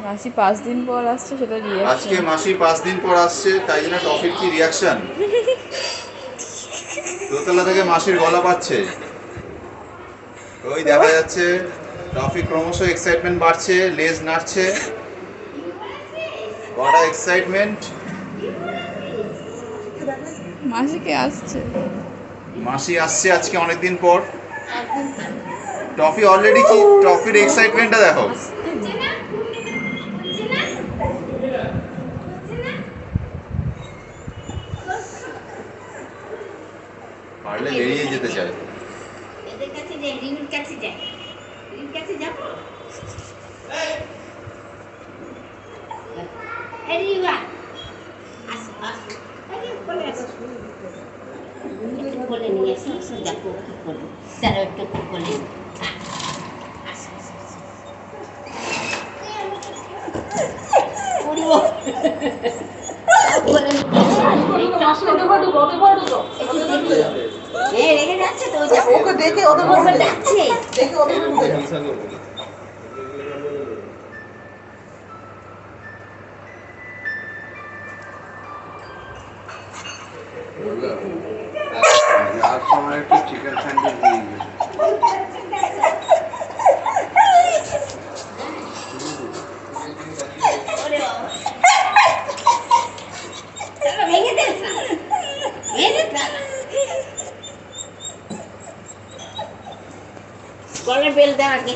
মাসি 5 দিন পর আসছে, সেটা রিয়াকশন। আজকে মাসি 5 দিন পর আসছে, তাই জন্য টফির কি রিয়াকশন? দোতলা থেকে মাসির গলা পাচ্ছে, ওই দেখা যাচ্ছে। টফি ক্রমশ এক্সাইটমেন্ট বাড়ছে, লেজ নাড়ছে। বড় এক্সাইটমেন্ট। মাসি কে আসছে? মাসি আসছে আজকে অনেকদিন পর। টফি অলরেডি কি, টফির এক্সাইটমেন্টটা দেখো। পারলে বেরিয়ে যেতে চায়। এদের কাছে যাই, রিমির কাছে যাই, রিমির কাছে যাবো। এই রিমা, আসো আসো, আরে কোলে আসো, একটু কোলে নিয়ে আসো, আসো দেখো কি কোলে, তারা একটু কোলে, আসো আসো। উড়িও রেগে যাচ্ছে তো, ওকে দেখে ওদের ওকে ডাকছে। দেখে ওদের বুঝে যাওয়ার সময় একটু চিকেন স্যান্ডউইচ দিয়ে গেছে। ওরে বাবা, চলো ভেঙে দে না, ভেঙে দে না। গলার বেল দেওয়া আগে।